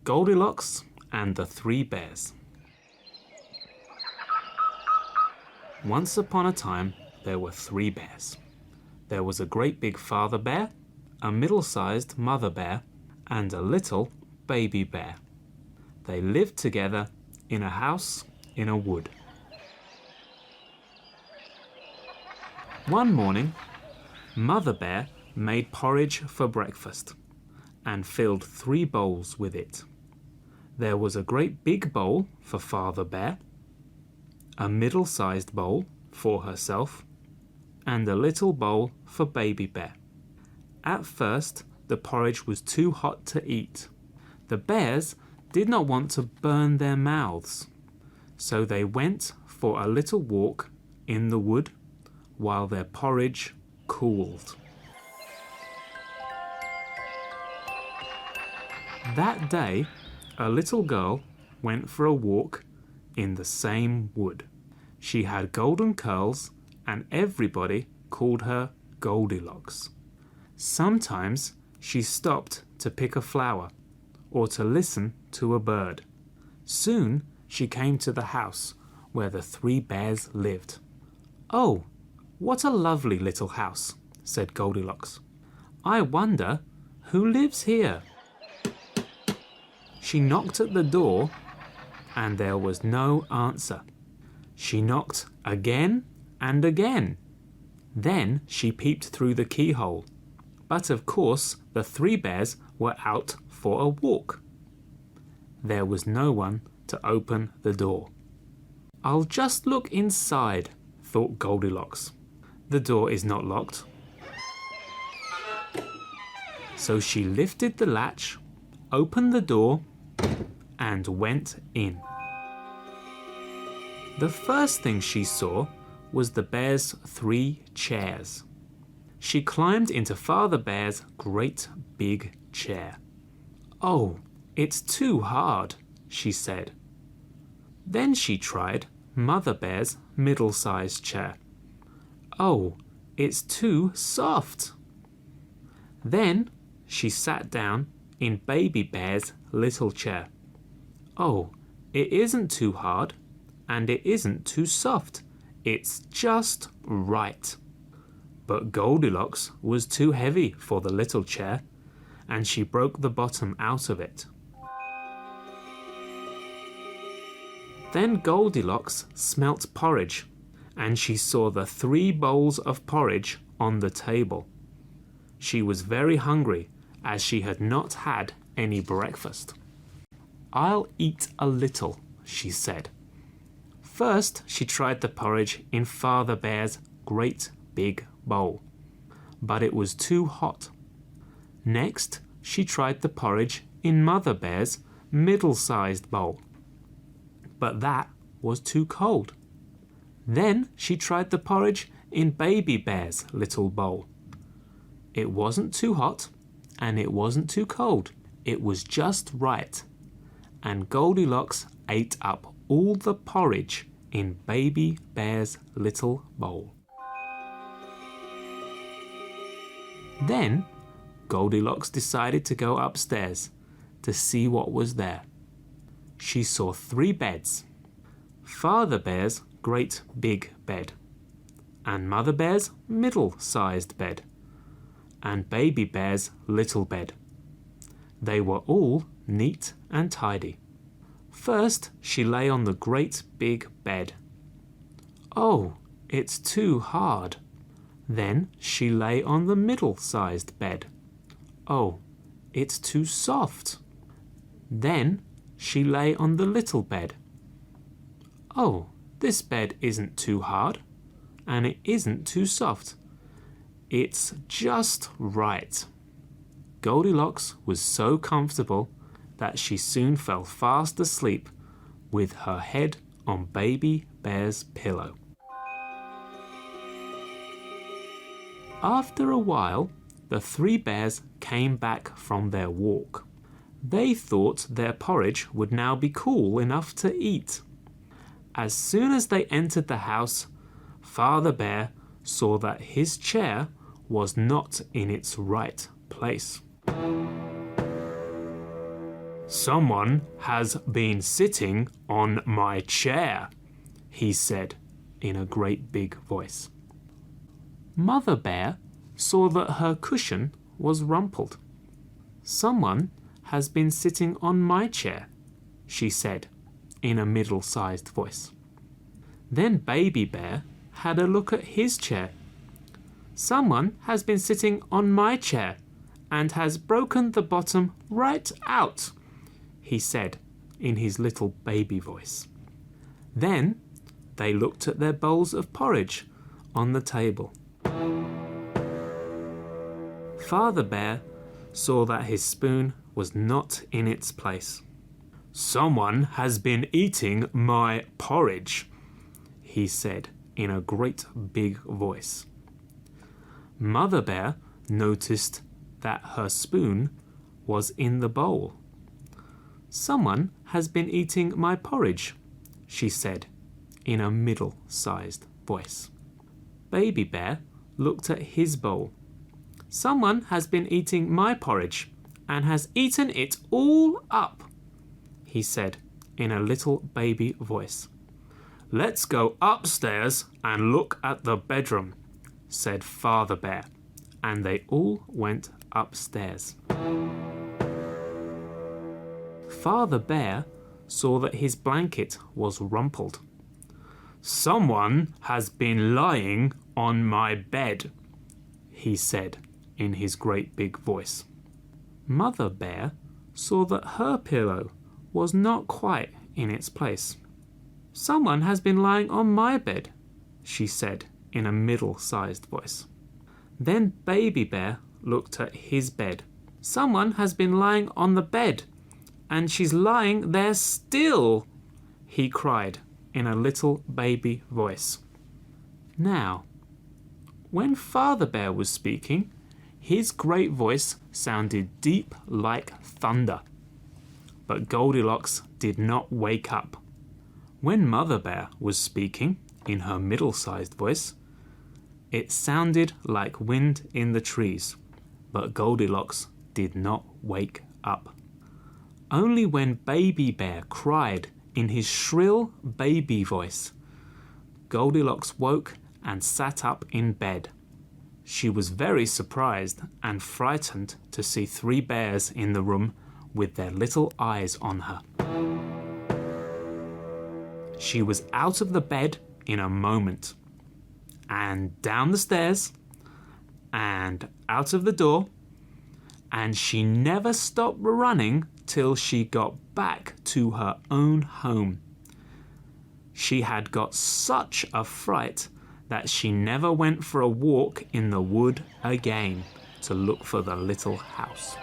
Goldilocks and the Three Bears. Once upon a time, there were three bears. There was a great big father bear, a middle-sized mother bear, and a little baby bear. They lived together in a house in a wood. One morning, Mother Bear made porridge for breakfast and filled 3 bowls with it. There was a great big bowl for Father Bear, a middle-sized bowl for herself, and a little bowl for Baby Bear. At first, the porridge was too hot to eat. The bears did not want to burn their mouths, so they went for a little walk in the wood while their porridge cooled. That day, a little girl went for a walk in the same wood. She had golden curls and everybody called her Goldilocks. Sometimes she stopped to pick a flower or to listen to a bird. Soon she came to the house where the 3 bears lived. "Oh, what a lovely little house," said Goldilocks. "I wonder who lives here." She knocked at the door and there was no answer. She knocked again and again. Then she peeped through the keyhole. But of course the 3 bears were out for a walk. There was no one to open the door. "I'll just look inside," thought Goldilocks. "The door is not locked." So she lifted the latch, opened the door, and went in. The first thing she saw was the bear's 3 chairs. She climbed into Father Bear's great big chair. "Oh, it's too hard," she said. Then she tried Mother Bear's middle-sized chair. "Oh, it's too soft." Then she sat down in Baby Bear's little chair. "Oh, it isn't too hard and it isn't too soft. It's just right." But Goldilocks was too heavy for the little chair and she broke the bottom out of it. Then Goldilocks smelt porridge and she saw the 3 bowls of porridge on the table. She was very hungry as she had not had any breakfast. "I'll eat a little," she said. First, she tried the porridge in Father Bear's great big bowl, but it was too hot. Next, she tried the porridge in Mother Bear's middle-sized bowl, but that was too cold. Then she tried the porridge in Baby Bear's little bowl. It wasn't too hot and it wasn't too cold. It was just right. And Goldilocks ate up all the porridge in Baby Bear's little bowl. Then Goldilocks decided to go upstairs to see what was there. She saw 3 beds. Father Bear's great big bed, and Mother Bear's middle-sized bed, and Baby Bear's little bed. They were all neat and tidy. First, she lay on the great big bed. "Oh, it's too hard." Then she lay on the middle-sized bed. "Oh, it's too soft." Then she lay on the little bed. "Oh, this bed isn't too hard, and it isn't too soft. It's just right." Goldilocks was so comfortable that she soon fell fast asleep with her head on Baby Bear's pillow. After a while, the 3 bears came back from their walk. They thought their porridge would now be cool enough to eat. As soon as they entered the house, Father Bear saw that his chair was not in its right place. Someone has been sitting on my chair, he said in a great big voice. Mother Bear saw that her cushion was rumpled. Someone has been sitting on my chair, she said in a middle-sized voice. Then Baby Bear had a look at his chair. Someone has been sitting on my chair and has broken the bottom right out, he said in his little baby voice. Then they looked at their bowls of porridge on the table. Father Bear saw that his spoon was not in its place. Someone has been eating my porridge, he said in a great big voice. Mother Bear noticed that her spoon was in the bowl. Someone has been eating my porridge, she said in a middle-sized voice. Baby Bear looked at his bowl. Someone has been eating my porridge and has eaten it all up, he said in a little baby voice. Let's go upstairs and look at the bedroom, said Father Bear, and they all went upstairs. Father Bear saw that his blanket was rumpled. Someone has been lying on my bed, he said in his great big voice. Mother Bear saw that her pillow was not quite in its place. Someone has been lying on my bed, she said in a middle-sized voice. Then Baby Bear looked at his bed. Someone has been lying on the bed, and she's lying there still, he cried in a little baby voice. Now, when Father Bear was speaking, his great voice sounded deep like thunder. But Goldilocks did not wake up. When Mother Bear was speaking in her middle-sized voice, it sounded like wind in the trees, but Goldilocks did not wake up. Only when Baby Bear cried in his shrill baby voice, Goldilocks woke and sat up in bed. She was very surprised and frightened to see 3 bears in the room with their little eyes on her. She was out of the bed in a moment, and down the stairs, and out of the door, and she never stopped running till she got back to her own home. She had got such a fright that she never went for a walk in the wood again to look for the little house.